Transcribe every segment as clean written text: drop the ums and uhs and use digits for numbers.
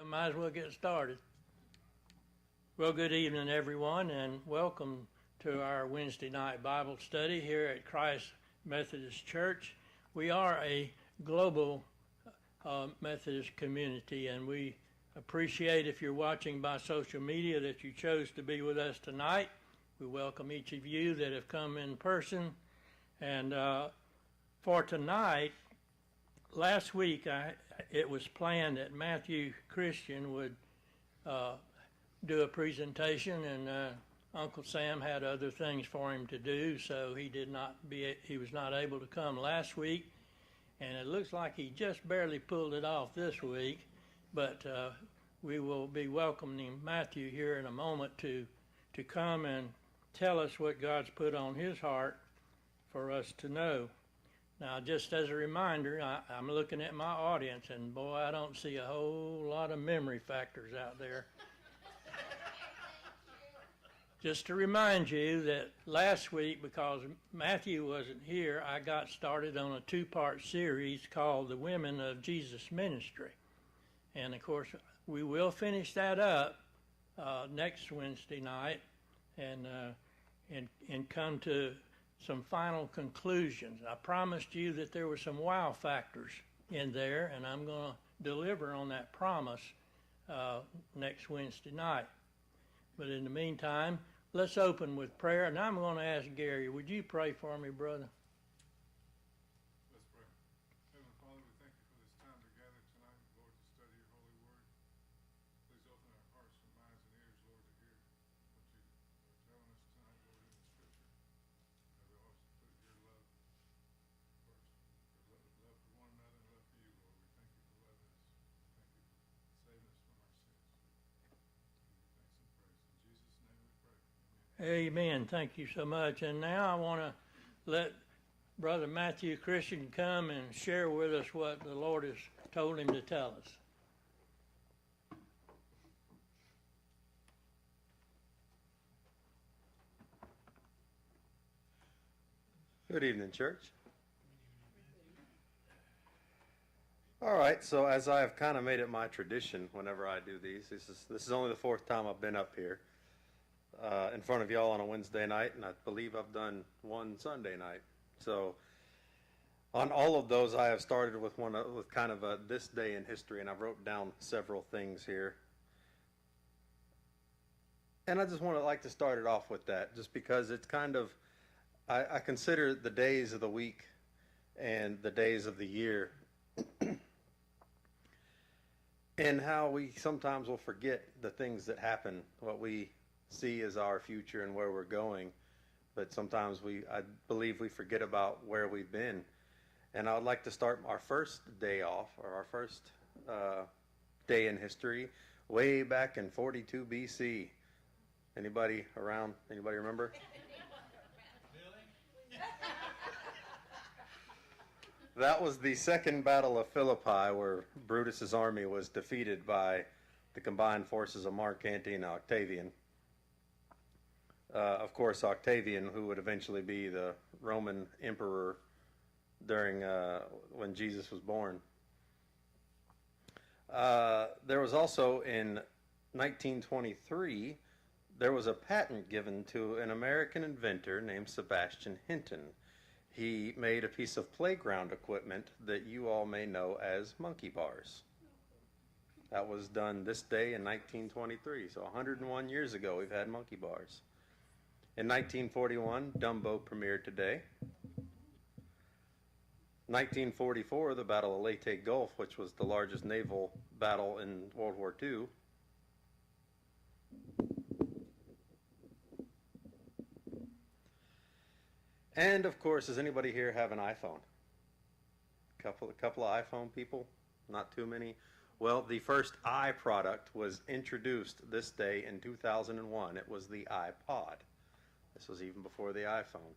Might as well get started. Well, good evening, everyone, and welcome to our Wednesday night Bible study here at Christ Methodist Church. We are a global Methodist community, and we appreciate if you're watching by social media that you chose to be with us tonight. We welcome each of you that have come in person. And for tonight, last week, it was planned that Matthew Christian would do a presentation, and Uncle Sam had other things for him to do, so he was not able to come last week. And it looks like he just barely pulled it off this week, but we will be welcoming Matthew here in a moment to come and tell us what God's put on his heart for us to know. Now, just as a reminder, I'm looking at my audience, and boy, I don't see a whole lot of memory factors out there. Just to remind you that last week, because Matthew wasn't here, I got started on a two-part series called The Women of Jesus Ministry. And, of course, we will finish that up next Wednesday night and come to some final conclusions. I promised you that there were some wow factors in there, and I'm going to deliver on that promise next Wednesday night. But in the meantime, let's open with prayer, and I'm going to ask Gary, would you pray for me, brother? Let's pray. Heavenly Father, we thank you for this time together tonight, Lord, to study your holy word. Please open our hearts and minds and ears, Lord, to hear what you are telling us tonight, Lord, in the scripture. We also put your love first, for love for one another and love for you, Lord. We thank you for loving us. Thank you for saving us from our sins. Give you thanks and praise. In Jesus' name we pray. Amen. Thank you so much. And now I want to let Brother Matthew Christian come and share with us what the Lord has told him to tell us. Good evening, church. All right, so as I have kind of made it my tradition whenever I do these, this is only the fourth time I've been up here in front of y'all on a Wednesday night, and I believe I've done one Sunday night. So on all of those, I have started with kind of a this day in history, and I've wrote down several things here. And I just like to start it off with that, just because it's kind of, I consider the days of the week and the days of the year and how we sometimes will forget the things that happen, what we see as our future and where we're going. But sometimes I believe we forget about where we've been. And I would like to start our first day off, or our first day in history, way back in 42 BC. Anybody around? Anybody remember? That was the second battle of Philippi, where Brutus's army was defeated by the combined forces of Mark Antony and Octavian. Of course, Octavian, who would eventually be the Roman emperor during when Jesus was born. There was also in 1923, there was a patent given to an American inventor named Sebastian Hinton. He made a piece of playground equipment that you all may know as monkey bars. That was done this day in 1923, so 101 years ago we've had monkey bars. In 1941, Dumbo premiered today. 1944, the Battle of Leyte Gulf, which was the largest naval battle in World War II. And of course, does anybody here have an iPhone? Couple of iPhone people? Not too many. Well, the first i product was introduced this day in 2001. It was the iPod. This was even before the iPhone.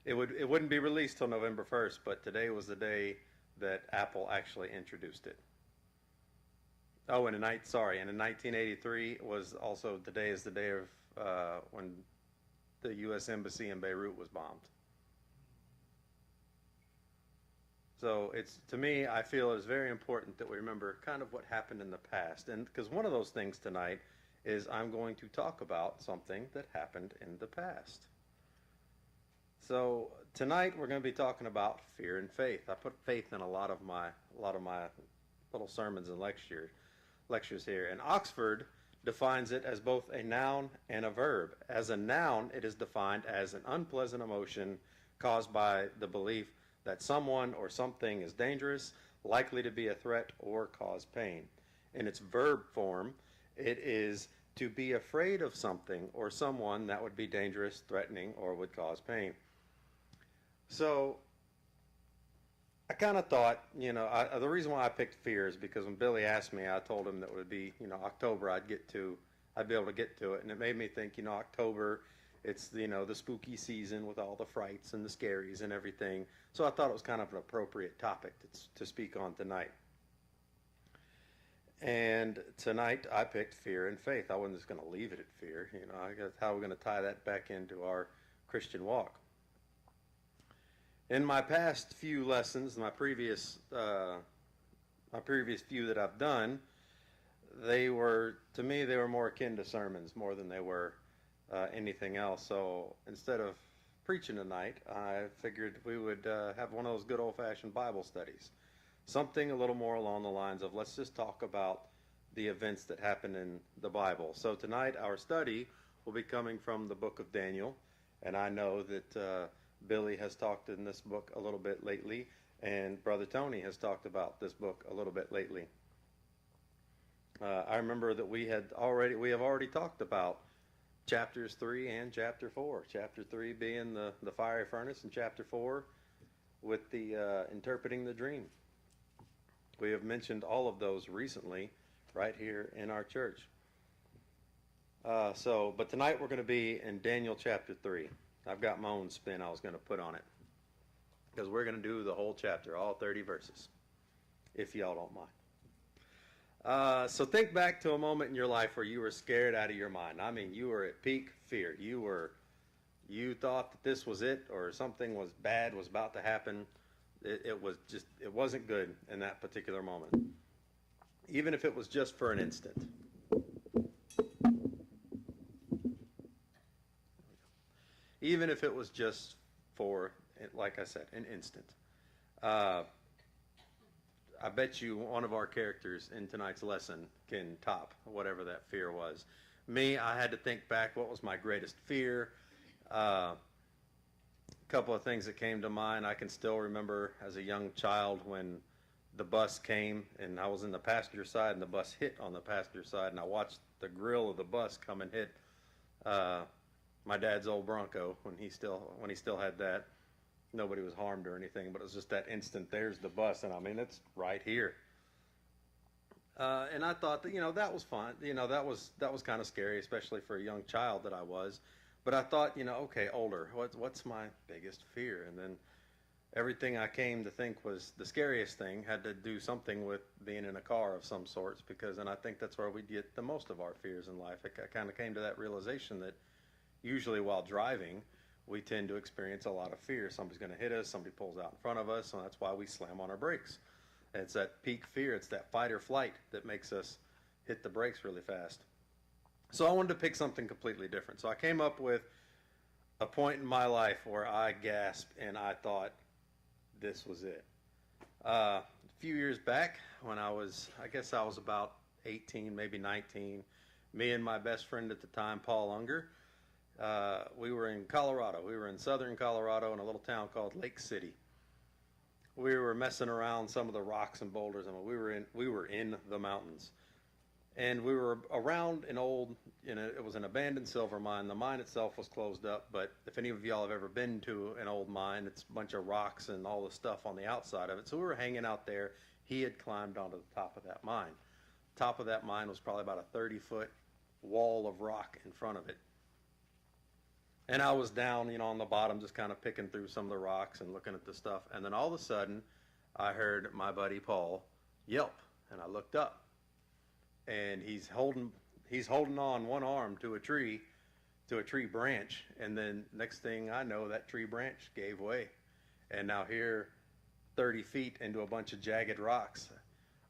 It wouldn't be released till November 1st, but today was the day that Apple actually introduced it. Oh, and in 1983 was also today is the day of when the U.S. Embassy in Beirut was bombed. So it's, to me, I feel it's very important that we remember kind of what happened in the past. And because one of those things tonight is I'm going to talk about something that happened in the past. So tonight we're going to be talking about fear and faith. I put faith in a lot of my little sermons and lectures here. And Oxford defines it as both a noun and a verb. As a noun, it is defined as an unpleasant emotion caused by the belief that someone or something is dangerous, likely to be a threat, or cause pain. In its verb form, it is to be afraid of something or someone that would be dangerous, threatening, or would cause pain. So I kind of thought, the reason why I picked fear is because when Billy asked me, I told him that it would be, October I'd be able to get to it. And it made me think, October, it's, the spooky season with all the frights and the scaries and everything. So I thought it was kind of an appropriate topic to speak on tonight. And tonight I picked fear and faith. I wasn't just going to leave it at fear. I guess how we're going to tie that back into our Christian walk. In my past few lessons, my previous few that I've done, to me, they were more akin to sermons more than they were anything else. So instead of preaching tonight, I figured we would have one of those good old-fashioned Bible studies. Something a little more along the lines of, let's just talk about the events that happened in the Bible. So tonight our study will be coming from the book of Daniel, and I know that Billy has talked in this book a little bit lately, and Brother Tony has talked about this book a little bit lately. I remember that we have already talked about chapters 3 and chapter 4. Chapter 3 being the fiery furnace, and chapter 4 with the interpreting the dream. We have mentioned all of those recently right here in our church. But tonight we're going to be in Daniel chapter 3. I've got my own spin I was going to put on it, because we're going to do the whole chapter, all 30 verses, if y'all don't mind. So think back to a moment in your life where you were scared out of your mind. I mean, you were at peak fear. You thought that this was it, or something was bad was about to happen. It wasn't good in that particular moment, even if it was just for an instant. Even if it was just for, like I said, an instant. I bet you one of our characters in tonight's lesson can top whatever that fear was. Me, I had to think back, what was my greatest fear? Couple of things that came to mind. I can still remember as a young child when the bus came and I was in the passenger side and the bus hit on the passenger side, and I watched the grill of the bus come and hit my dad's old Bronco when he still had that. Nobody was harmed or anything, but it was just that instant. There's the bus, and I mean, it's right here. And I thought that that was fun. That was kind of scary, especially for a young child that I was. But I thought, okay, older, what's my biggest fear? And then everything I came to think was the scariest thing had to do something with being in a car of some sorts, and I think that's where we get the most of our fears in life. I kind of came to that realization that usually while driving, we tend to experience a lot of fear. Somebody's going to hit us, somebody pulls out in front of us, and that's why we slam on our brakes. And it's that peak fear, it's that fight or flight that makes us hit the brakes really fast. So I wanted to pick something completely different. So I came up with a point in my life where I gasped and I thought this was it. A few years back when I was about 18, maybe 19, me and my best friend at the time, Paul Unger, we were in Colorado. We were in southern Colorado in a little town called Lake City. We were messing around some of the rocks and boulders. I mean, we were in the mountains. And we were around it was an abandoned silver mine. The mine itself was closed up, but if any of y'all have ever been to an old mine, it's a bunch of rocks and all the stuff on the outside of it. So we were hanging out there. He had climbed onto the top of that mine. Top of that mine was probably about a 30-foot wall of rock in front of it. And I was down, on the bottom, just kind of picking through some of the rocks and looking at the stuff. And then all of a sudden, I heard my buddy Paul yelp, and I looked up. And he's holding on one arm to a tree branch, and then next thing I know, that tree branch gave way, and now here 30 feet into a bunch of jagged rocks,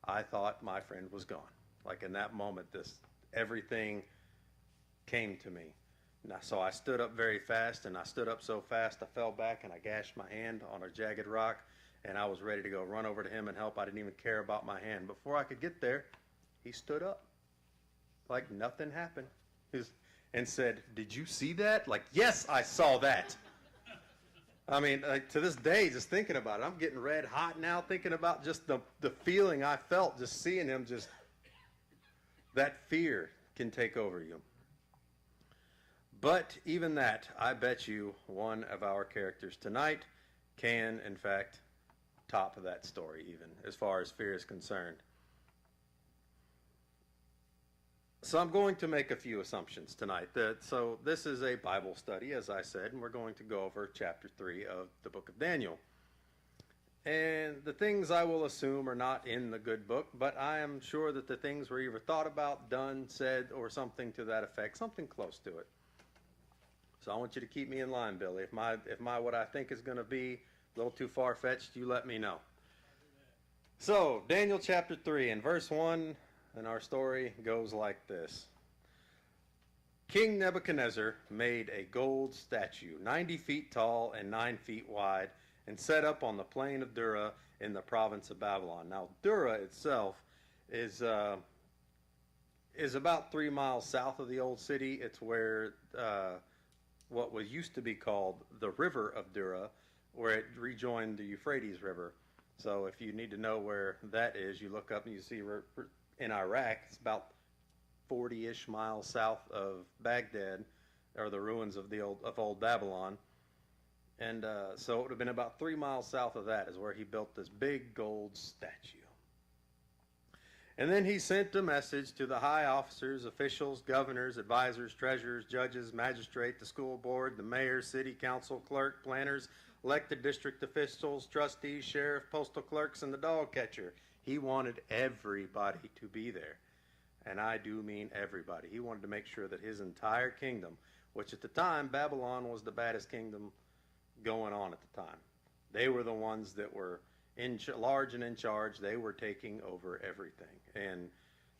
I thought my friend was gone. Like in that moment, everything came to me. So I stood up very fast, and I stood up so fast I fell back and I gashed my hand on a jagged rock, and I was ready to go run over to him and help. I didn't even care about my hand. Before I could get there, he stood up like nothing happened and said, "Did you see that?" Like, yes, I saw that. I mean, to this day, just thinking about it, I'm getting red hot now thinking about just the feeling I felt just seeing him. Just that fear can take over you. But even that, I bet you one of our characters tonight can, in fact, top that story even, as far as fear is concerned. So I'm going to make a few assumptions tonight. So this is a Bible study, as I said, and we're going to go over chapter 3 of the book of Daniel. And the things I will assume are not in the good book, but I am sure that the things were either thought about, done, said, or something to that effect, something close to it. So I want you to keep me in line, Billy. If my what I think is going to be a little too far-fetched, you let me know. So, Daniel chapter 3 and verse 1, and our story goes like this. King Nebuchadnezzar made a gold statue, 90 feet tall and 9 feet wide, and set up on the plain of Dura in the province of Babylon. Now, Dura itself is about 3 miles south of the old city. It's where what was used to be called the river of Dura, where it rejoined the Euphrates River. So if you need to know where that is, you look up and you see in Iraq, it's about 40-ish miles south of Baghdad, or the ruins of old Babylon. And so it would have been about 3 miles south of that is where he built this big gold statue. And then he sent a message to the high officers, officials, governors, advisors, treasurers, judges, magistrate, the school board, the mayor, city council, clerk, planners, elected district officials, trustees, sheriff, postal clerks, and the dog catcher. He wanted everybody to be there. And I do mean everybody. He wanted to make sure that his entire kingdom, which at the time, Babylon was the baddest kingdom going on at the time. They were the ones that were large and in charge. They were taking over everything. And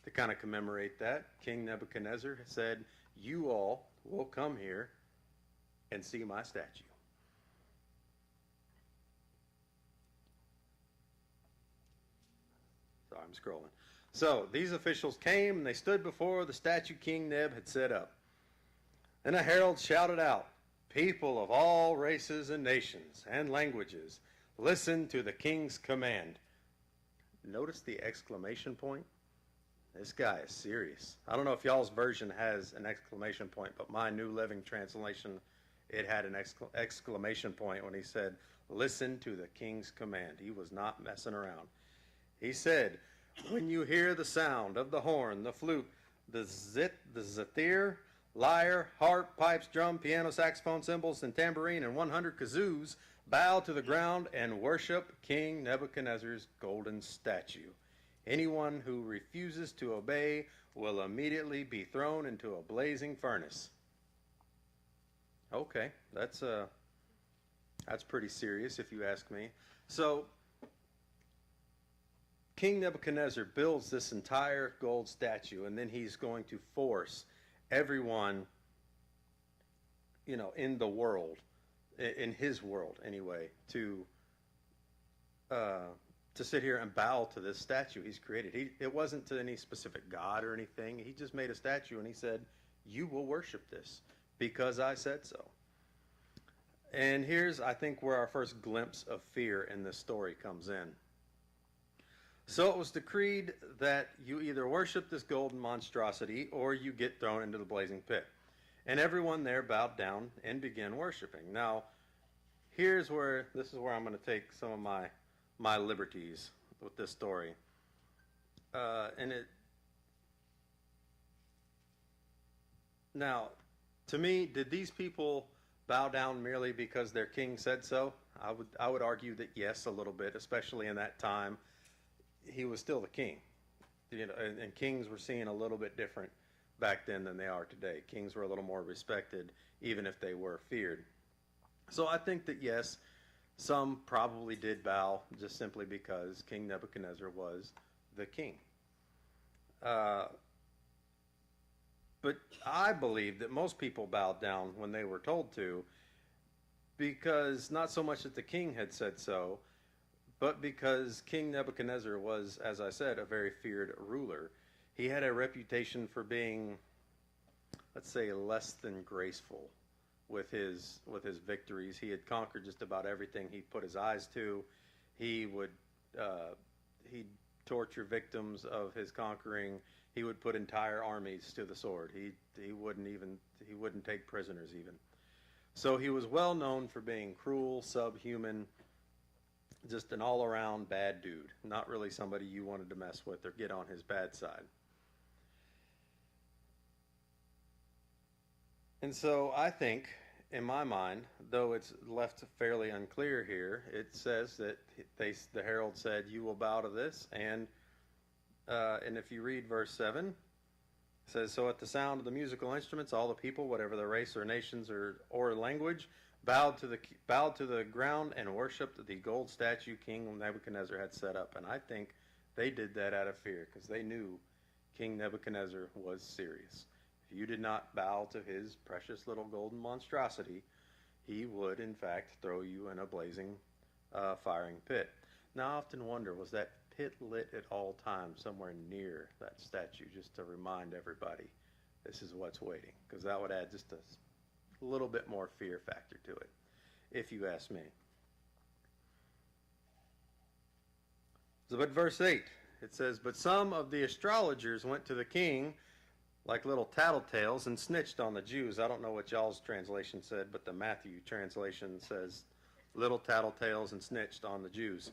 to kind of commemorate that, King Nebuchadnezzar said, "You all will come here and see my statue." Sorry, I'm scrolling. So these officials came and they stood before the statue King Neb had set up. And a herald shouted out, "People of all races and nations and languages, listen to the king's command." Notice the exclamation point? This guy is serious. I don't know if y'all's version has an exclamation point, but my New Living Translation, it had an exclamation point when he said, "Listen to the king's command." He was not messing around. He said, "When you hear the sound of the horn, the flute, the zither, lyre, harp, pipes, drum, piano, saxophone, cymbals, and tambourine, and 100 kazoos, bow to the ground and worship King Nebuchadnezzar's golden statue. Anyone who refuses to obey will immediately be thrown into a blazing furnace." Okay, that's pretty serious if you ask me. So King Nebuchadnezzar builds this entire gold statue, and then he's going to force everyone, in the world, in his world anyway, to sit here and bow to this statue he's created. It wasn't to any specific god or anything. He just made a statue and he said, "You will worship this because I said so." And here's, I think, where our first glimpse of fear in this story comes in. So it was decreed that you either worship this golden monstrosity or you get thrown into the blazing pit. And everyone there bowed down and began worshiping. Now, this is where I'm going to take some of my liberties with this story. Now, to me, did these people bow down merely because their king said so? I would argue that yes, a little bit, especially in that time. He was still the king, and kings were seen a little bit different back then than they are today. Kings were a little more respected, even if they were feared. So I think that yes, Some probably did bow just simply because King Nebuchadnezzar was the king. But I believe that most people bowed down when they were told to, because not so much that the king had said so, but because King Nebuchadnezzar was, as I said, a very feared ruler. He had a reputation for being, let's say, less than graceful with his victories. He had conquered just about everything he put his eyes to. He'd torture victims of his conquering. He would put entire armies to the sword. He wouldn't take prisoners even. So he was well known for being cruel, subhuman, just an all-around bad dude. Not really somebody you wanted to mess with or get on his bad side. And so I think, in my mind, though it's left fairly unclear here, it says that the herald said, "You will bow to this," and if you read verse 7, it says, "So at the sound of the musical instruments, all the people, whatever their race or nations or language, bowed to the ground and worshipped the gold statue King Nebuchadnezzar had set up." And I think they did that out of fear, because they knew King Nebuchadnezzar was serious. If you did not bow to his precious little golden monstrosity, he would, in fact, throw you in a blazing, firing pit. Now, I often wonder, was that pit lit at all times somewhere near that statue, just to remind everybody this is what's waiting? Because that would add just a little bit more fear factor to it, if you ask me. So, but verse 8, it says, "But some of the astrologers went to the king like little tattletales and snitched on the Jews." I don't know what y'all's translation said, but the Matthew translation says little tattletales and snitched on the Jews.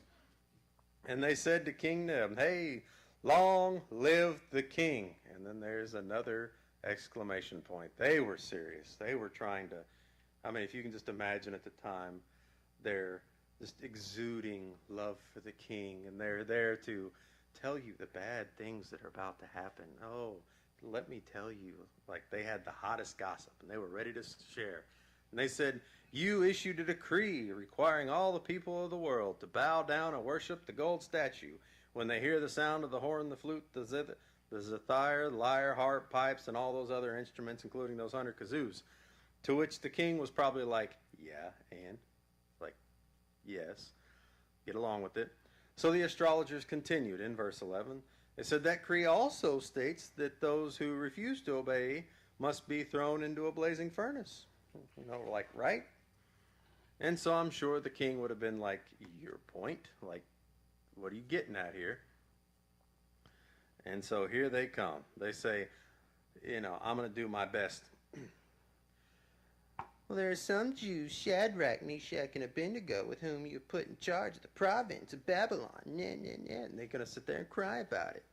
"And they said to King Neb, 'Hey, long live the king.'" And then there's another exclamation point. They were serious. They were trying to, I mean, if you can just imagine at the time, they're just exuding love for the king, and they're there to tell you the bad things that are about to happen. Oh, let me tell you, like they had the hottest gossip, and they were ready to share. And they said, "You issued a decree requiring all the people of the world to bow down and worship the gold statue when they hear the sound of the horn, the flute, the zither, the zither, lyre, harp, pipes, and all those other instruments, including those 100 kazoos." To which the king was probably like, "Yeah, and?" Like, "Yes, get along with it." So the astrologers continued in verse 11. It said, "That decree also states that those who refuse to obey must be thrown into a blazing furnace." You know, like, right? And so I'm sure the king would have been like, "Your point? Like, what are you getting at here?" And so here they come. They say, "I'm going to do my best." "Well, there are some Jews, Shadrach, Meshach, and Abednego, with whom you put in charge of the province of Babylon." And they're going to sit there and cry about it.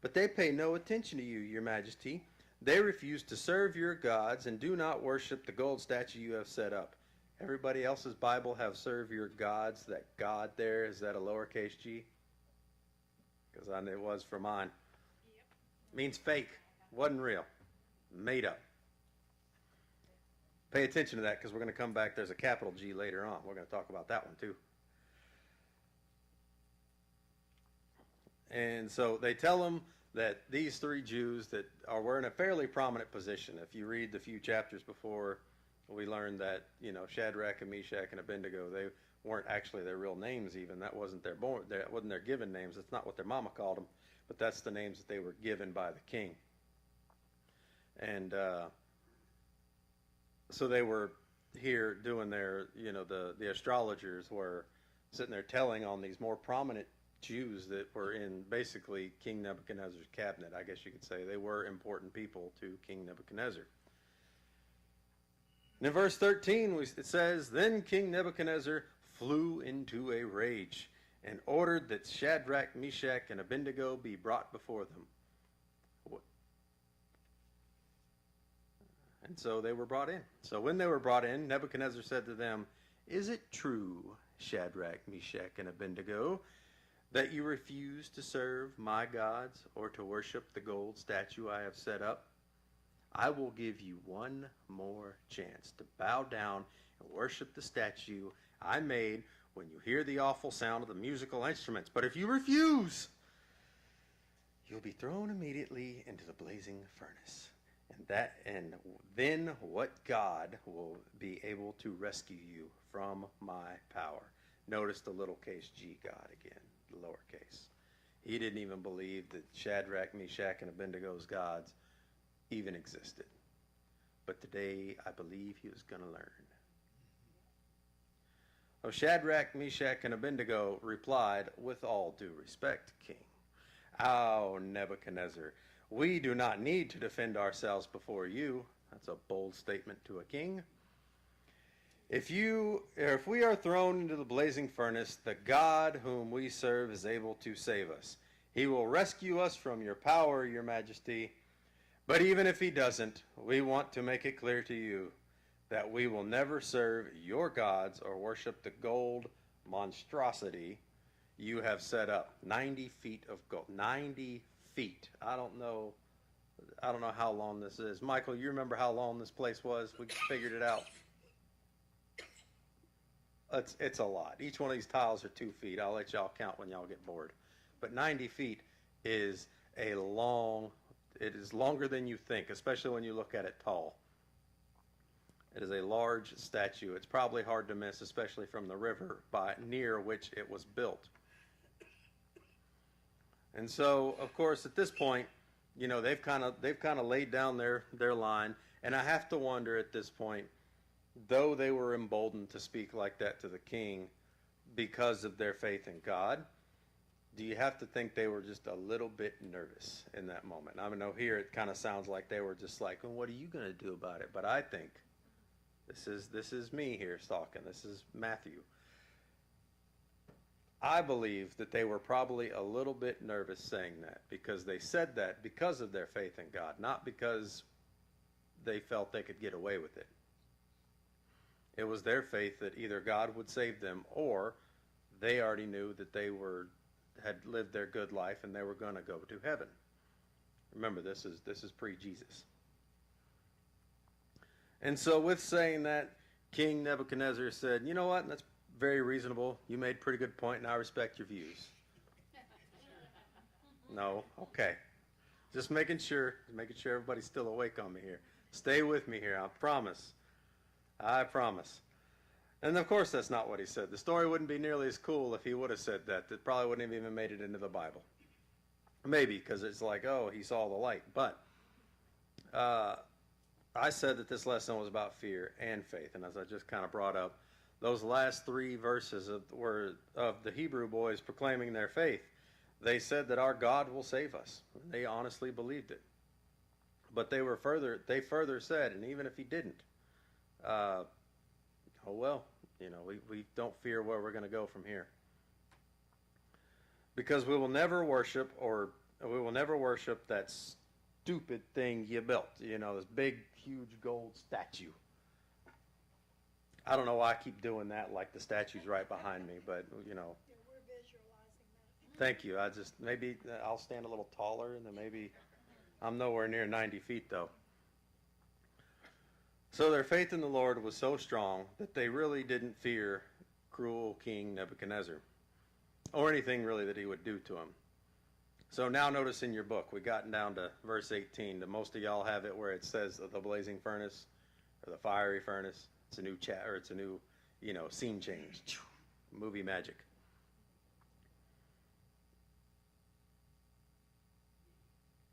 "But they pay no attention to you, your majesty. They refuse to serve your gods and do not worship the gold statue you have set up." Everybody else's Bible have "serve your gods." That God there, is that a lowercase g? Because it was for mine. Yep. Means fake. Wasn't real. Made up. Pay attention to that, because we're going to come back. There's a capital G later on. We're going to talk about that one too. And so they tell them that these three Jews that were in a fairly prominent position. If you read the few chapters before, we learned that Shadrach and Meshach and Abednego, they weren't actually their real names even. That wasn't their given names. That's not what their mama called them, but that's the names that they were given by the king. And so they were here doing their, the astrologers were sitting there telling on these more prominent Jews that were in basically King Nebuchadnezzar's cabinet, I guess you could say. They were important people to King Nebuchadnezzar. And in verse 13, it says, "Then King Nebuchadnezzar flew into a rage and ordered that Shadrach, Meshach, and Abednego be brought before them." And so they were brought in. So when they were brought in, Nebuchadnezzar said to them, "Is it true, Shadrach, Meshach, and Abednego, that you refuse to serve my gods or to worship the gold statue I have set up? I will give you one more chance to bow down and worship the statue I made when you hear the awful sound of the musical instruments. But if you refuse, you'll be thrown immediately into the blazing furnace. And then what God will be able to rescue you from my power. Notice the little case G God again, the lowercase. He didn't even believe that Shadrach, Meshach, and Abednego's gods even existed. But today, I believe he was going to learn. Oh, Shadrach, Meshach, and Abednego replied, "With all due respect, King. Oh, Nebuchadnezzar, we do not need to defend ourselves before you." That's a bold statement to a king. If we are thrown into the blazing furnace, the God whom we serve is able to save us. He will rescue us from your power, your majesty. But even if he doesn't, we want to make it clear to you that we will never serve your gods or worship the gold monstrosity you have set up. 90 feet of gold. 90 feet. I don't know how long this is. Michael, you remember how long this place was? We figured it out. It's a lot. Each one of these tiles are 2 feet. I'll let y'all count when y'all get bored. But 90 feet is it is longer than you think, especially when you look at it tall. It is a large statue. It's probably hard to miss, especially from the river near which it was built. And so, of course, at this point, they've kind of laid down their line, and I have to wonder at this point, though they were emboldened to speak like that to the king because of their faith in God, do you have to think they were just a little bit nervous in that moment? I know here it kind of sounds like they were just like, well, what are you going to do about it? But I think this is me here talking. This is Matthew. I believe that they were probably a little bit nervous saying that because they said that because of their faith in God, not because they felt they could get away with it. It was their faith that either God would save them or they already knew that they had lived their good life and they were going to go to heaven. Remember, this is pre-Jesus. And so with saying that, King Nebuchadnezzar said, "You know what? That's very reasonable. You made a pretty good point, and I respect your views." No? Okay. Just making sure everybody's still awake on me here. Stay with me here, I promise. I promise. And of course that's not what he said. The story wouldn't be nearly as cool if he would have said that. It probably wouldn't have even made it into the Bible. Maybe, because it's like, oh, he saw the light. But I said that this lesson was about fear and faith. And as I just kind of brought up, those last 3 verses were of the Hebrew boys proclaiming their faith. They said that our God will save us. They honestly believed it. But they further said, and even if he didn't, oh well, we don't fear where we're going to go from here. Because we will never worship that stupid thing you built, this big, huge gold statue. I don't know why I keep doing that like the statue's right behind me, but, Yeah, we're visualizing that. Thank you. Maybe I'll stand a little taller, and then maybe I'm nowhere near 90 feet, though. So their faith in the Lord was so strong that they really didn't fear cruel King Nebuchadnezzar or anything really that he would do to him. So now notice in your book, we've gotten down to verse 18. Most of y'all have it where it says the blazing furnace or the fiery furnace. It's a new it's a new, scene change. Movie magic.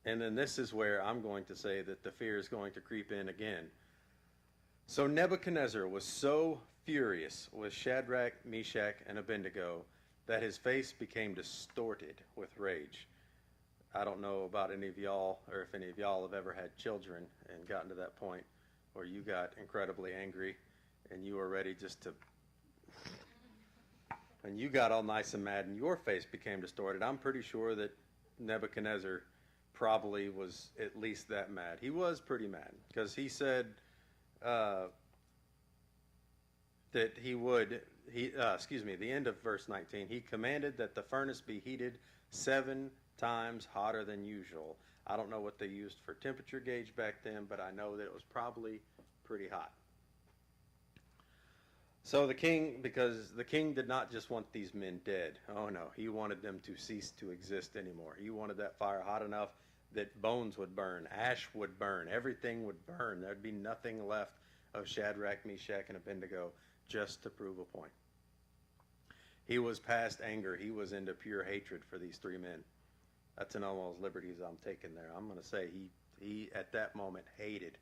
And then this is where I'm going to say that the fear is going to creep in again. So Nebuchadnezzar was so furious with Shadrach, Meshach, and Abednego that his face became distorted with rage. I don't know about any of y'all, or if any of y'all have ever had children and gotten to that point where you got incredibly angry and you were ready and you got all nice and mad and your face became distorted. I'm pretty sure that Nebuchadnezzar probably was at least that mad. He was pretty mad because he said that the end of verse 19, he commanded that the furnace be heated 7 times hotter than usual. I don't know what they used for temperature gauge back then, but I know that it was probably pretty hot. So the king, because the king did not just want these men dead. Oh no, he wanted them to cease to exist anymore. He wanted that fire hot enough that bones would burn, ash would burn, everything would burn. There'd be nothing left of Shadrach, Meshach, and Abednego, just to prove a point. He was past anger. He was into pure hatred for these three men. That's an almost liberties I'm taking there. I'm going to say he at that moment hated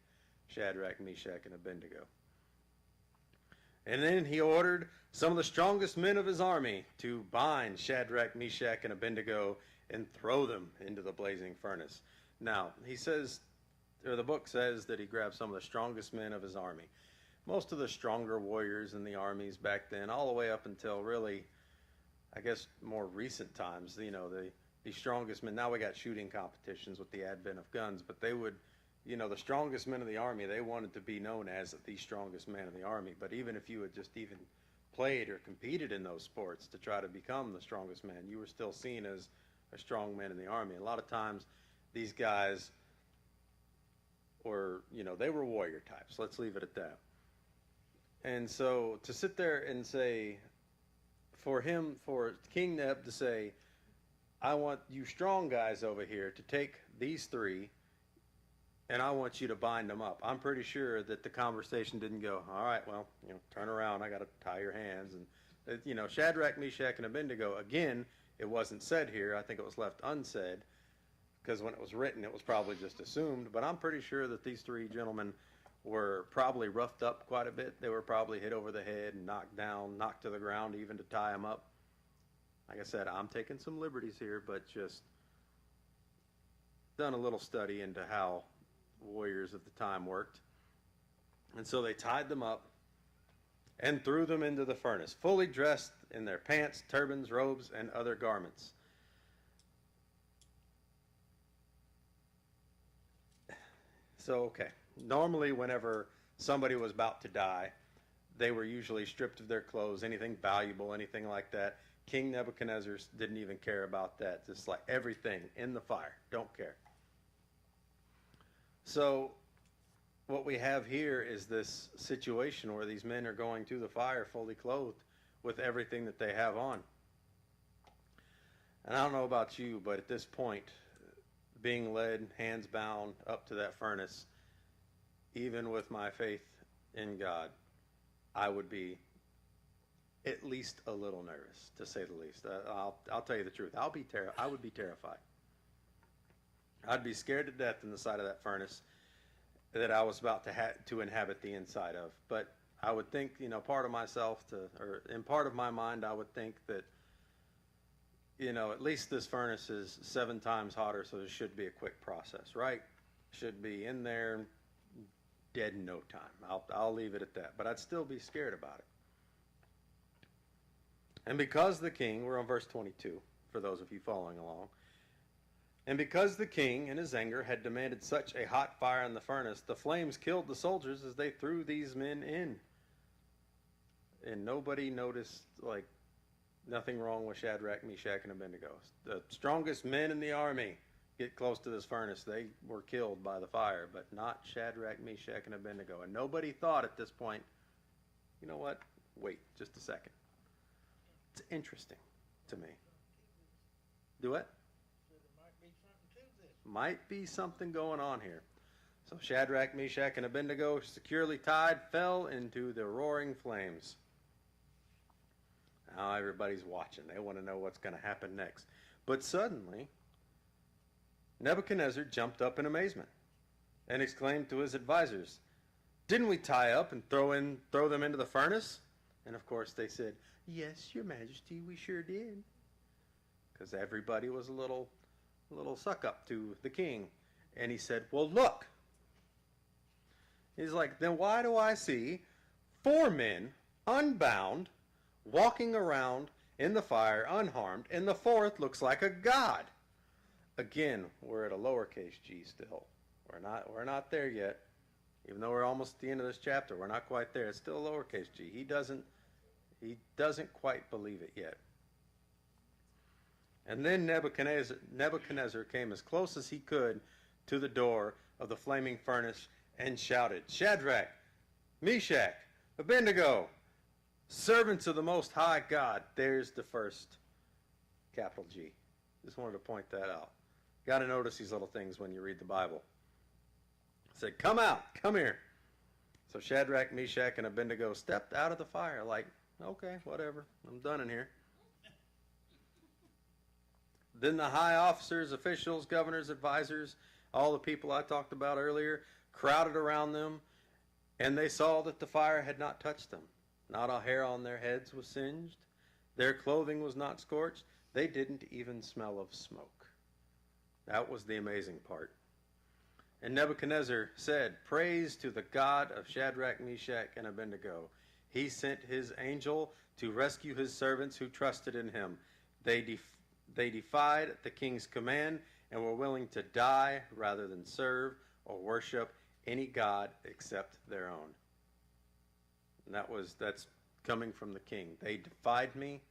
Shadrach, Meshach, and Abednego. And then he ordered some of the strongest men of his army to bind Shadrach, Meshach, and Abednego and throw them into the blazing furnace. Now, he says, or the book says, that he grabbed some of the strongest men of his army. Most of the stronger warriors in the armies back then, all the way up until really, I guess, more recent times, the strongest men. Now we got shooting competitions with the advent of guns, but they would, the strongest men of the army, they wanted to be known as the strongest man of the army. But even if you had just even played or competed in those sports to try to become the strongest man, you were still seen as a strong man in the army. A lot of times these guys were, they were warrior types. Let's leave it at that. And so to sit there and say, for King Neb to say, I want you strong guys over here to take these three and I want you to bind them up. I'm pretty sure that the conversation didn't go, all right, well, turn around. I got to tie your hands. And, Shadrach, Meshach, and Abednego, again, it wasn't said here. I think it was left unsaid because when it was written, it was probably just assumed. But I'm pretty sure that these three gentlemen were probably roughed up quite a bit. They were probably hit over the head and knocked down, knocked to the ground even to tie them up. Like I said, I'm taking some liberties here, but just done a little study into how warriors of the time worked. And so they tied them up and threw them into the furnace, fully dressed in their pants, turbans, robes, and other garments. So, okay. Normally, whenever somebody was about to die, they were usually stripped of their clothes, anything valuable, anything like that. King Nebuchadnezzar didn't even care about that. Just like everything in the fire. Don't care. So what we have here is this situation where these men are going to the fire fully clothed with everything that they have on. And I don't know about you, but at this point, being led, hands bound, up to that furnace, even with my faith in God, I would be at least a little nervous, to say the least. I'll tell you the truth. I would be terrified. I'd be scared to death in the side of that furnace that I was about to inhabit the inside of. But I would think, part of myself in part of my mind, I would think that, at least this furnace is 7 times hotter, so this should be a quick process, right? Should be in there dead in no time. I'll leave it at that. But I'd still be scared about it. And because the king, we're on verse 22, for those of you following along. And because the king, in his anger, had demanded such a hot fire in the furnace, the flames killed the soldiers as they threw these men in. And nobody noticed, nothing wrong with Shadrach, Meshach, and Abednego. The strongest men in the army get close to this furnace. They were killed by the fire, but not Shadrach, Meshach, and Abednego. And nobody thought at this point, you know what? Wait just a second. It's interesting to me. Do what? Might be something going on here. So Shadrach, Meshach, and Abednego, securely tied, fell into the roaring flames. Now everybody's watching. They want to know what's going to happen next. But suddenly, Nebuchadnezzar jumped up in amazement and exclaimed to his advisors, "Didn't we tie up and throw them into the furnace?" And of course they said, "Yes, your majesty, we sure did." Because everybody was a little suck up to the king. And he said, "Well, look." He's like, "Then why do I see 4 men unbound walking around in the fire unharmed, and the 4th looks like a god?" Again, we're at a lowercase g still. We're not there yet. Even though we're almost at the end of this chapter, we're not quite there. It's still a lowercase g. He doesn't quite believe it yet. And then Nebuchadnezzar came as close as he could to the door of the flaming furnace and shouted, "Shadrach, Meshach, Abednego, servants of the Most High God. There's the first capital G. Just wanted to point that out. Got to notice these little things when you read the Bible. It said, come out, come here. So Shadrach, Meshach, and Abednego stepped out of the fire like, okay, whatever, I'm done in here. Then the high officers, officials, governors, advisors, all the people I talked about earlier, crowded around them, and they saw that the fire had not touched them. Not a hair on their heads was singed. Their clothing was not scorched. They didn't even smell of smoke. That was the amazing part. And Nebuchadnezzar said, praise to the God of Shadrach, Meshach, and Abednego. He sent his angel to rescue his servants who trusted in him. They defied the king's command and were willing to die rather than serve or worship any god except their own. And that's coming from the king. They defied me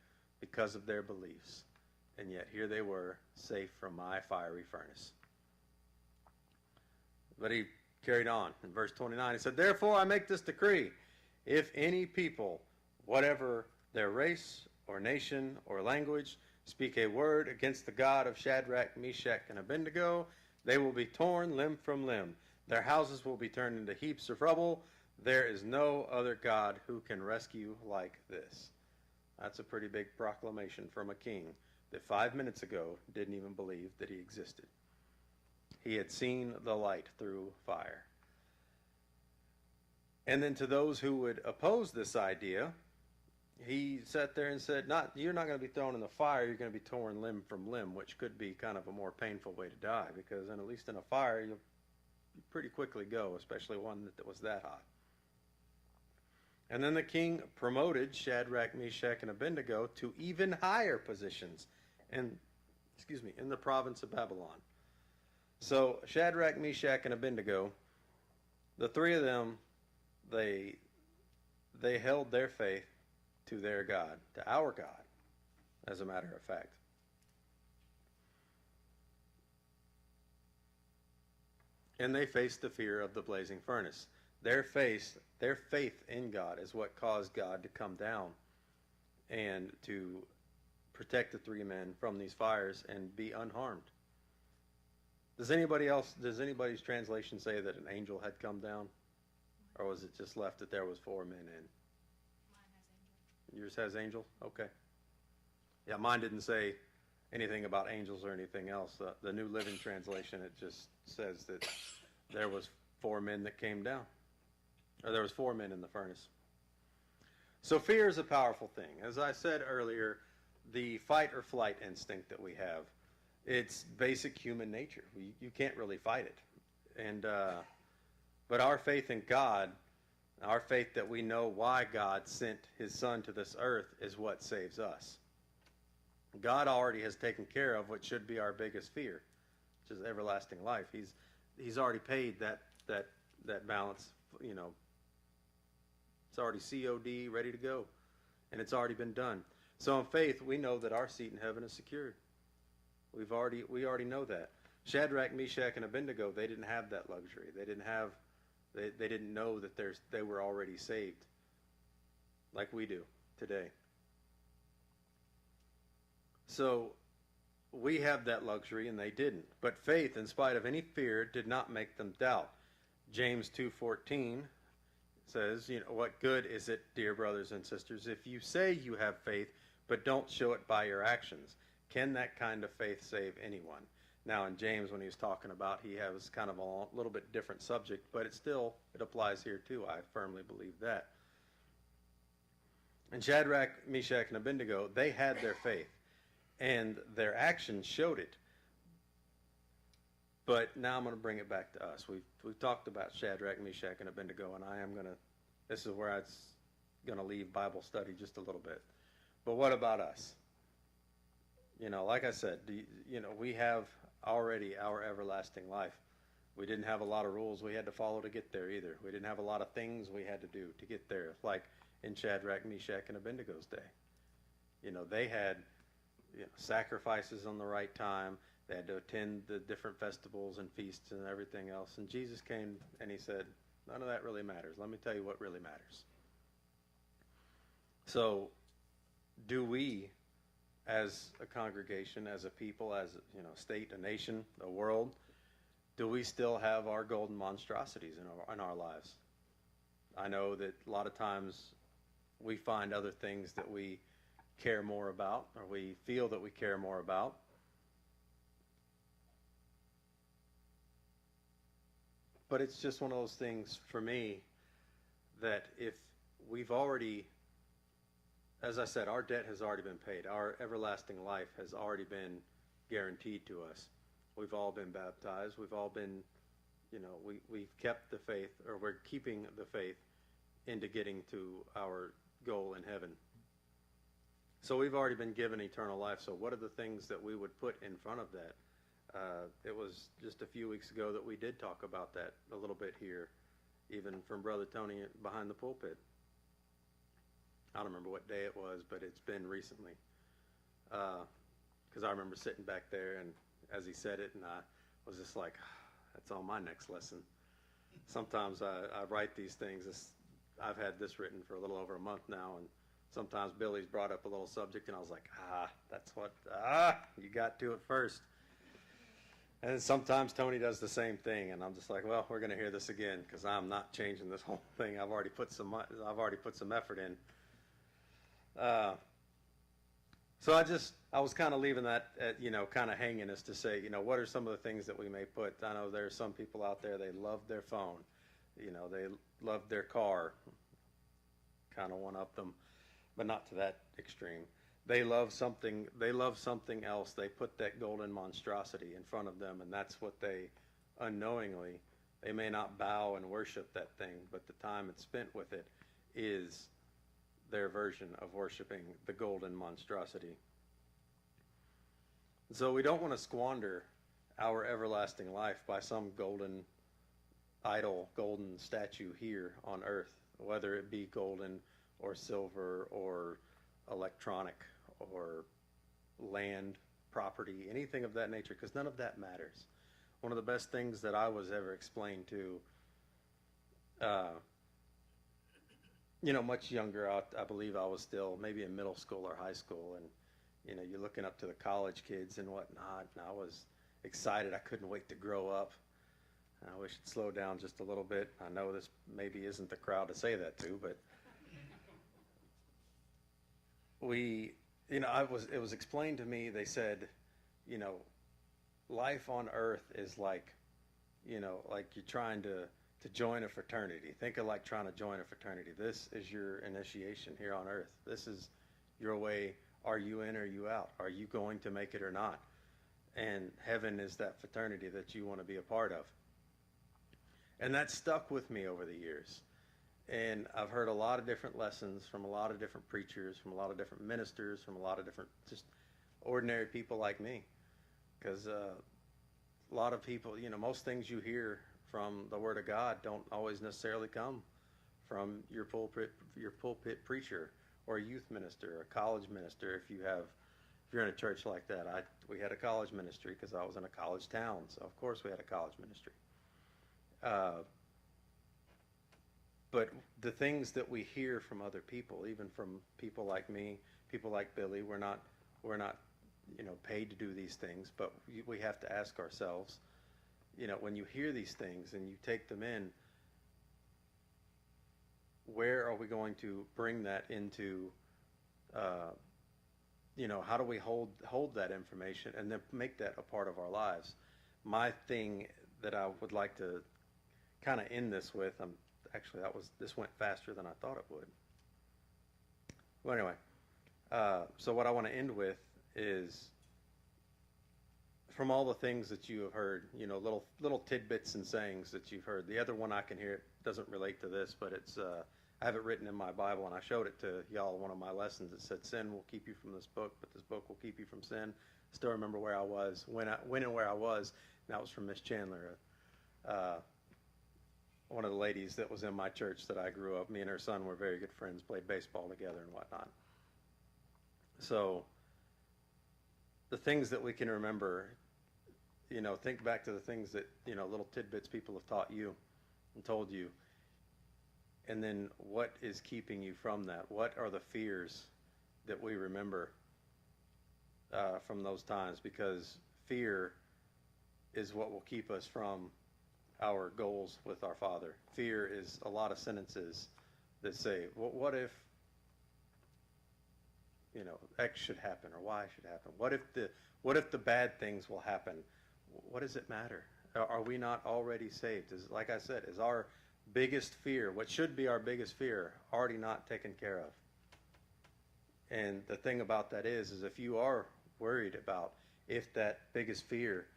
because of their beliefs. And yet here they were, safe from my fiery furnace. But he carried on. In verse 29, he said, therefore I make this decree. If any people, whatever their race or nation or language, speak a word against the God of Shadrach, Meshach, and Abednego, they will be torn limb from limb. Their houses will be turned into heaps of rubble. There is no other God who can rescue like this. That's a pretty big proclamation from a king that 5 minutes ago didn't even believe that he existed. He had seen the light through fire. And then to those who would oppose this idea, he sat there and said, you're not going to be thrown in the fire, you're going to be torn limb from limb, which could be kind of a more painful way to die, because at least in a fire, you'll pretty quickly go, especially one that was that hot. And then the king promoted Shadrach, Meshach, and Abednego to even higher positions in the province of Babylon. So Shadrach, Meshach, and Abednego, the three of them, they held their faith to their God, to our God, as a matter of fact. And they faced the fear of the blazing furnace. Their faith in God is what caused God to come down and to protect the three men from these fires and be unharmed. Does anybody's translation say that an angel had come down? Or was it just left that there was 4 men in? Mine has angel. Yours has angel? Okay. Yeah, mine didn't say anything about angels or anything else. The New Living Translation, it just says that there was 4 men that came down. Or there was 4 men in the furnace. So fear is a powerful thing. As I said earlier, the fight or flight instinct that we have, it's basic human nature. You can't really fight it. But our faith in God, our faith that we know why God sent his son to this earth, is what saves us. God already has taken care of what should be our biggest fear, which is everlasting life. He's already paid that balance, It's already COD, ready to go. And it's already been done. So in faith, we know that our seat in heaven is secured. We already know that. Shadrach, Meshach, and Abednego, they didn't have that luxury. They didn't know that they were already saved, like we do today. So we have that luxury, and they didn't. But faith, in spite of any fear, did not make them doubt. James 2:14 says, what good is it, dear brothers and sisters, if you say you have faith, but don't show it by your actions? Can that kind of faith save anyone? Now, in James, when he was talking about, he has kind of a little bit different subject, but it applies here too. I firmly believe that. And Shadrach, Meshach, and Abednego, they had their faith, and their actions showed it. But now I'm going to bring it back to us. We've talked about Shadrach, Meshach, and Abednego, and this is where I'm going to leave Bible study just a little bit. But what about us? Like I said, we have already our everlasting life. We didn't have a lot of rules we had to follow to get there either. We didn't have a lot of things we had to do to get there, like in Shadrach, Meshach, and Abednego's day. They had sacrifices on the right time. They had to attend the different festivals and feasts and everything else. And Jesus came and he said, none of that really matters. Let me tell you what really matters. So, do we, as a congregation, as a people, as a state, a nation, a world, do we still have our golden monstrosities in our lives? I know that a lot of times we find other things that we care more about, or we feel that we care more about. But it's just one of those things for me that if we've already, as I said, our debt has already been paid. Our everlasting life has already been guaranteed to us. We've all been baptized. We've all been, we've kept the faith, or we're keeping the faith into getting to our goal in heaven. So we've already been given eternal life. So what are the things that we would put in front of that? It was just a few weeks ago that we did talk about that a little bit here, even from Brother Tony behind the pulpit. I don't remember what day it was, but it's been recently. Because I remember sitting back there, and as he said it, and I was just like, that's on my next lesson. Sometimes I write these things. I've had this written for a little over a month now, and sometimes Billy's brought up a little subject, and I was like, you got to it first. And sometimes Tony does the same thing, and I'm just like, well, we're going to hear this again because I'm not changing this whole thing. I've already put some effort in. So I was kind of leaving that at, kind of hanging as to say, what are some of the things that we may put? I know there are some people out there, they love their phone, they love their car, kind of one up them, but not to that extreme. They love something else. They put that golden monstrosity in front of them, and that's what they unknowingly, they may not bow and worship that thing, but the time it's spent with it is their version of worshiping the golden monstrosity. So we don't want to squander our everlasting life by some golden idol, golden statue here on earth, whether it be golden or silver or electronic or land, property, anything of that nature, because none of that matters. One of the best things that I was ever explained to, much younger, I believe I was still maybe in middle school or high school, and you're looking up to the college kids and whatnot, and I was excited. I couldn't wait to grow up. I wish it'd slow down just a little bit. I know this maybe isn't the crowd to say that to, but it was explained to me. They said, life on earth is like you're trying to join a fraternity. Think of like trying to join a fraternity. This is your initiation here on earth. This is your way. Are you in or are you out? Are you going to make it or not? And heaven is that fraternity that you want to be a part of. And that stuck with me over the years. And I've heard a lot of different lessons from a lot of different preachers, from a lot of different ministers, from a lot of different just ordinary people like me. Because a lot of people, most things you hear from the Word of God don't always necessarily come from your pulpit preacher or a youth minister or a college minister. If you're in a church like that, we had a college ministry because I was in a college town, so of course we had a college ministry. But the things that we hear from other people, even from people like me, people like Billy, we're not paid to do these things, but we have to ask ourselves, when you hear these things and you take them in, where are we going to bring that into, how do we hold that information and then make that a part of our lives? My thing that I would like to kind of end this with, this went faster than I thought it would. Well, anyway, so what I want to end with is, from all the things that you have heard, little tidbits and sayings that you've heard. The other one I can hear, it doesn't relate to this, but it's I have it written in my Bible, and I showed it to y'all in one of my lessons. It said, "Sin will keep you from this book, but this book will keep you from sin." Still remember where I was, when and where I was, and that was from Miss Chandler, one of the ladies that was in my church that I grew up. Me and her son were very good friends, played baseball together and whatnot. So the things that we can remember, think back to the things that, little tidbits people have taught you and told you. And then what is keeping you from that? What are the fears that we remember from those times? Because fear is what will keep us from our goals with our Father. Fear is a lot of sentences that say, well, what if, X should happen or Y should happen? What if the bad things will happen? What does it matter? Are we not already saved? Like I said, is our biggest fear, what should be our biggest fear, already not taken care of? And the thing about that is if you are worried about if that biggest fear,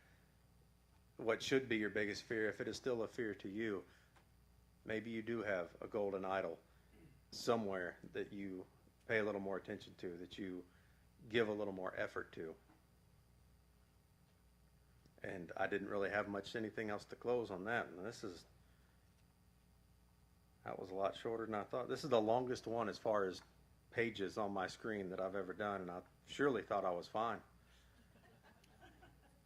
what should be your biggest fear, if it is still a fear to you, maybe you do have a golden idol somewhere that you pay a little more attention to, that you give a little more effort to. And I didn't really have anything else to close on that. And that was a lot shorter than I thought. This is the longest one as far as pages on my screen that I've ever done, and I surely thought I was fine.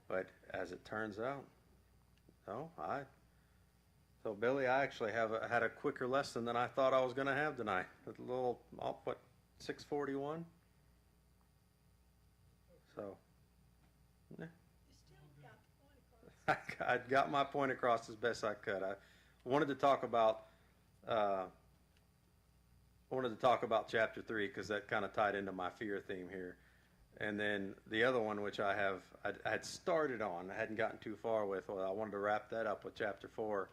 But as it turns out, no, So Billy, I actually had a quicker lesson than I thought I was going to have tonight. A little, 6:41? So, yeah. You still got the point across. I got my point across as best I could. I wanted to talk about chapter 3 because that kind of tied into my fear theme here. And then the other one, which I had started on, I hadn't gotten too far with. Well, I wanted to wrap that up with chapter 4.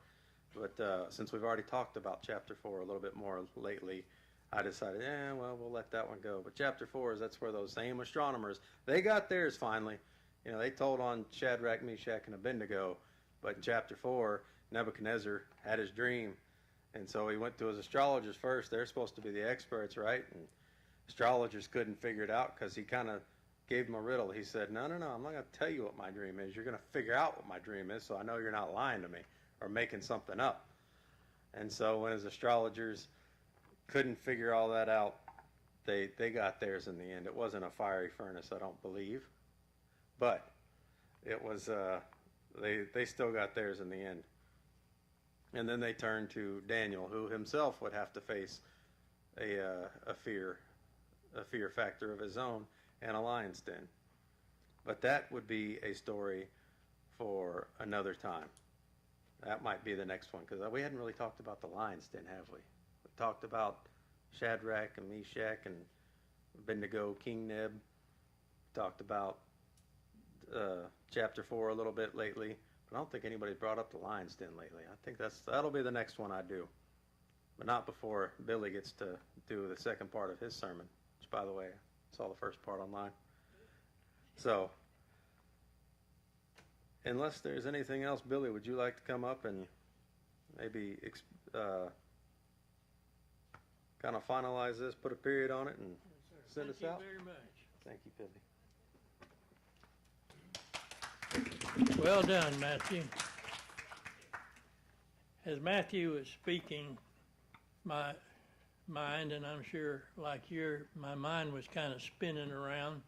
But since we've already talked about chapter 4 a little bit more lately, I decided, we'll let that one go. But chapter 4 that's where those same astronomers, they got theirs finally. They told on Shadrach, Meshach, and Abednego. But in chapter 4, Nebuchadnezzar had his dream. And so he went to his astrologers first. They're supposed to be the experts, right? And astrologers couldn't figure it out because he kind of gave them a riddle. He said, no, I'm not going to tell you what my dream is. You're going to figure out what my dream is so I know you're not lying to me or making something up. And so when his astrologers couldn't figure all that out, they got theirs in the end. It wasn't a fiery furnace, I don't believe. But it was, they still got theirs in the end. And then they turned to Daniel, who himself would have to face a fear factor of his own and a lion's den. But that would be a story for another time. That might be the next one, because we hadn't really talked about the lion's den, have we? We talked about Shadrach and Meshach and Abednego, King Neb. Talked about chapter 4 a little bit lately. But I don't think anybody brought up the lion's den lately. I think that'll be the next one I do. But not before Billy gets to do the second part of his sermon, which, by the way, I saw the first part online. So, unless there's anything else, Billy, would you like to come up and maybe kind of finalize this, put a period on it, and send us out? Thank you very much. Thank you, Billy. Well done, Matthew. As Matthew was speaking, my mind, and I'm sure like my mind was kind of spinning around.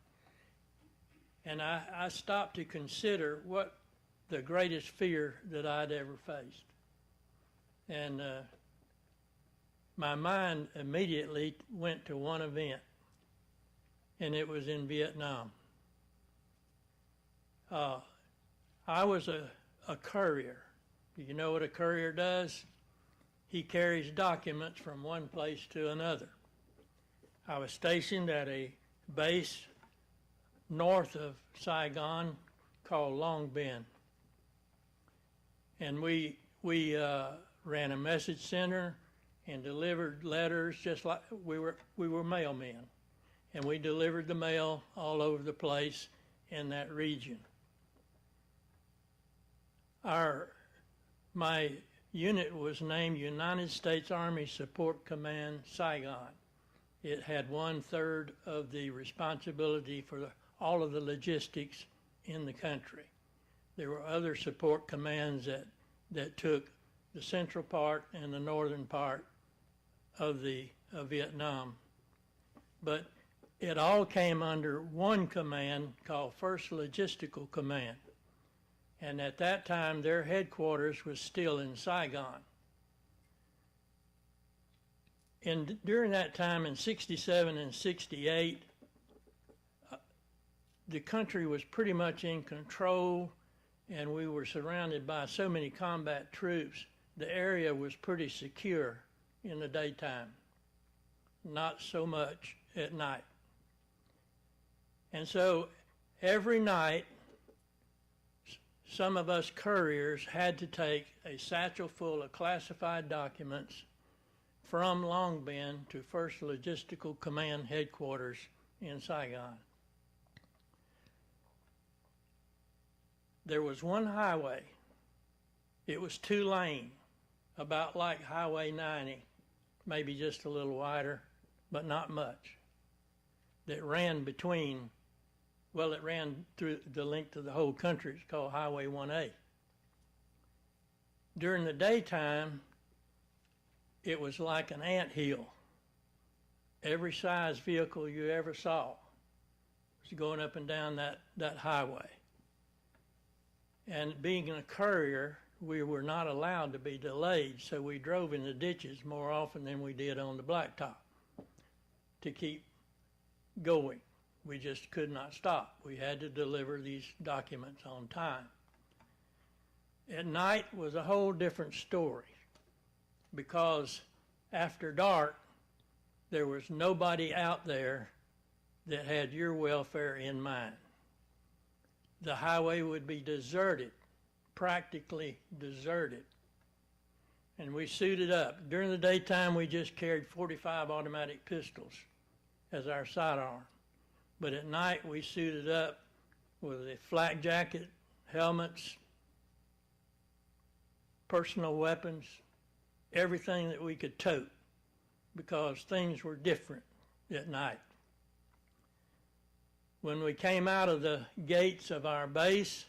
And I stopped to consider what the greatest fear that I'd ever faced. And my mind immediately went to one event, and it was in Vietnam. I was a courier. Do you know what a courier does? He carries documents from one place to another. I was stationed at a base north of Saigon called Long Binh. And we ran a message center and delivered letters just like we were mailmen. And we delivered the mail all over the place in that region. My unit was named United States Army Support Command Saigon. It had 1/3 of the responsibility for all of the logistics in the country. There were other support commands that took the central part and the northern part of Vietnam. But it all came under one command called First Logistical Command. And at that time, their headquarters was still in Saigon. And during that time in 67 and 68, the country was pretty much in control, and we were surrounded by so many combat troops. The area was pretty secure in the daytime, not so much at night. And so every night, some of us couriers had to take a satchel full of classified documents from Long Binh to 1st Logistical Command Headquarters in Saigon. There was one highway. It was 2-lane, about like Highway 90, maybe just a little wider, but not much, that ran between, well, it ran through the length of the whole country. It's called Highway 1A. During the daytime, it was like an anthill. Every size vehicle you ever saw was going up and down that highway. And being a courier, we were not allowed to be delayed, so we drove in the ditches more often than we did on the blacktop to keep going. We just could not stop. We had to deliver these documents on time. At night was a whole different story, because after dark, there was nobody out there that had your welfare in mind. The highway would be deserted, practically deserted. And we suited up. During the daytime, we just carried 45 automatic pistols as our sidearm. But at night, we suited up with a flak jacket, helmets, personal weapons, everything that we could tote, because things were different at night. When we came out of the gates of our base,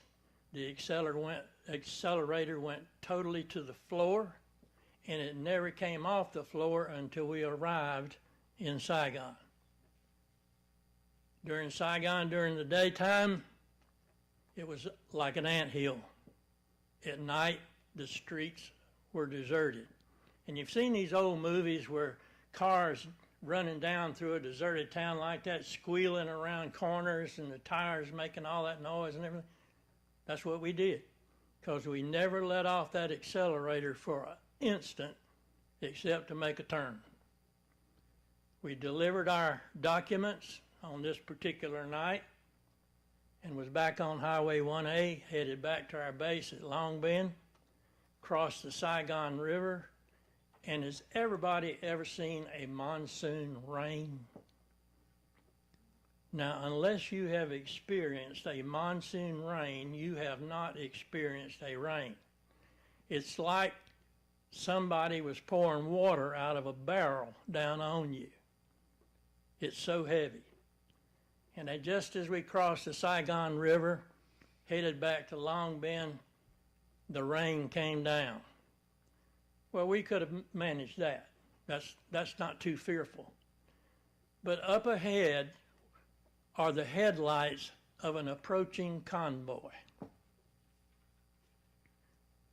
the accelerator went totally to the floor, and it never came off the floor until we arrived in Saigon. During Saigon, during the daytime, it was like an anthill. At night, the streets were deserted. And you've seen these old movies where cars running down through a deserted town like that, squealing around corners and the tires making all that noise and everything. That's what we did, because we never let off that accelerator for an instant except to make a turn. We delivered our documents on this particular night and was back on Highway 1A, headed back to our base at Long Binh, crossed the Saigon River. And has everybody ever seen a monsoon rain? Now, unless you have experienced a monsoon rain, you have not experienced a rain. It's like somebody was pouring water out of a barrel down on you. It's so heavy. And just as we crossed the Saigon River, headed back to Long Binh, the rain came down. Well, we could have managed that. That's not too fearful. But up ahead are the headlights of an approaching convoy.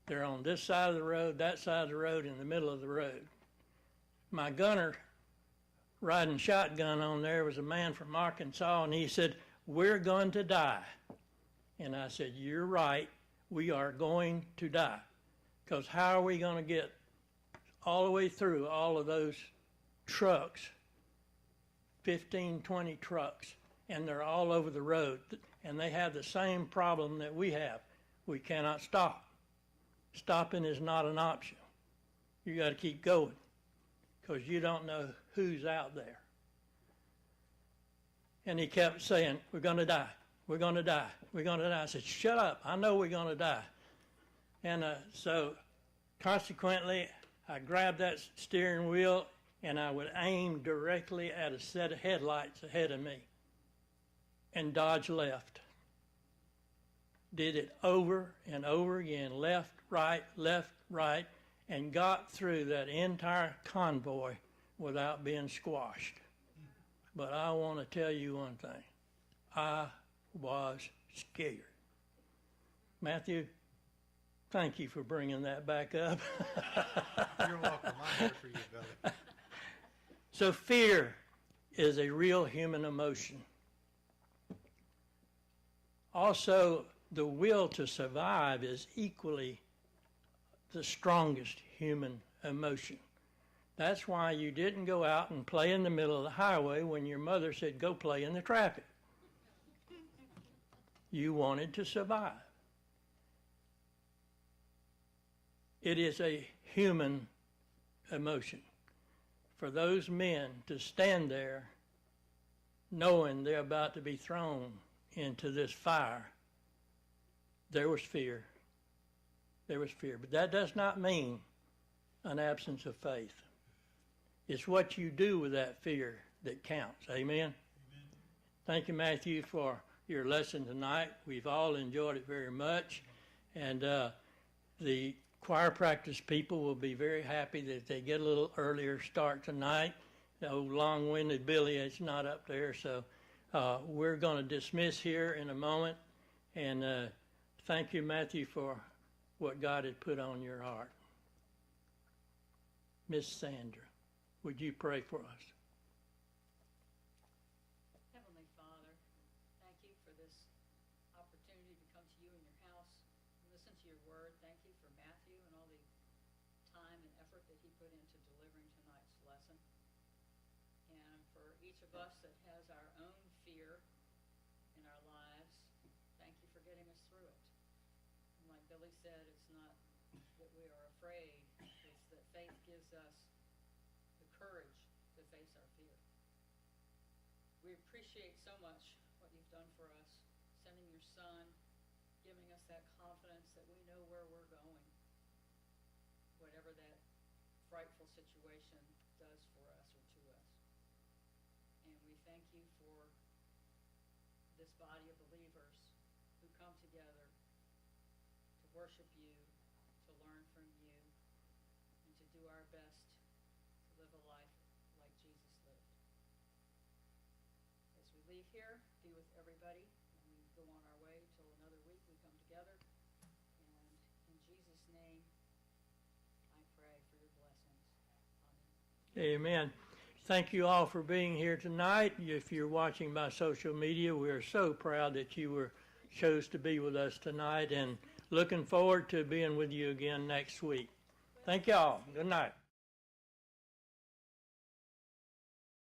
They're on this side of the road, that side of the road, in the middle of the road. My gunner riding shotgun on there was a man from Arkansas, and he said, "We're going to die." And I said, "You're right, we are going to die. Because how are we going to get all the way through all of those trucks, 15, 20 trucks, and they're all over the road, and they have the same problem that we have. We cannot stop. Stopping is not an option. You got to keep going, because you don't know who's out there." And he kept saying, "We're going to die. We're going to die. We're going to die." I said, "Shut up. I know we're going to die." And so consequently, I grabbed that steering wheel and I would aim directly at a set of headlights ahead of me and dodge left. Did it over and over again, left, right, and got through that entire convoy without being squashed. But I want to tell you one thing. I was scared. Matthew, thank you for bringing that back up. You're welcome. I'm here for you, brother. So fear is a real human emotion. Also, the will to survive is equally the strongest human emotion. That's why you didn't go out and play in the middle of the highway when your mother said, go play in the traffic. You wanted to survive. It is a human emotion for those men to stand there knowing they're about to be thrown into this fire. There was fear. There was fear. But that does not mean an absence of faith. It's what you do with that fear that counts. Amen? Amen. Thank you, Matthew, for your lesson tonight. We've all enjoyed it very much. And the choir practice people will be very happy that they get a little earlier start tonight. The old long-winded Billy is not up there, so we're going to dismiss here in a moment. And thank you, Matthew, for what God had put on your heart. Miss Sandra, would you pray for us? Heavenly Father, thank you for this opportunity to come to you in your house and listen to your word. Thank you for Matthew and all the time and effort that he put into delivering tonight's lesson. And for each of us that has our own fear in our lives, thank you for getting us through it. And like Billy said, it's not that we are afraid, it's that faith gives us the courage to face our fear. We appreciate so much what you've done for us, sending your son, giving us that confidence that we know where we're going, whatever that frightful situation does for us or to us. And we thank you for this body of believers who come together to worship you, to learn from you, and to do our best to live a life like Jesus lived. As we leave here, be with everybody, and we go on our way till another week we come together. And in Jesus' name, I pray for your blessings. Amen. Amen. Thank you all for being here tonight. If you're watching by social media, we're so proud that you chose to be with us tonight, and looking forward to being with you again next week. Thank you all. Good night.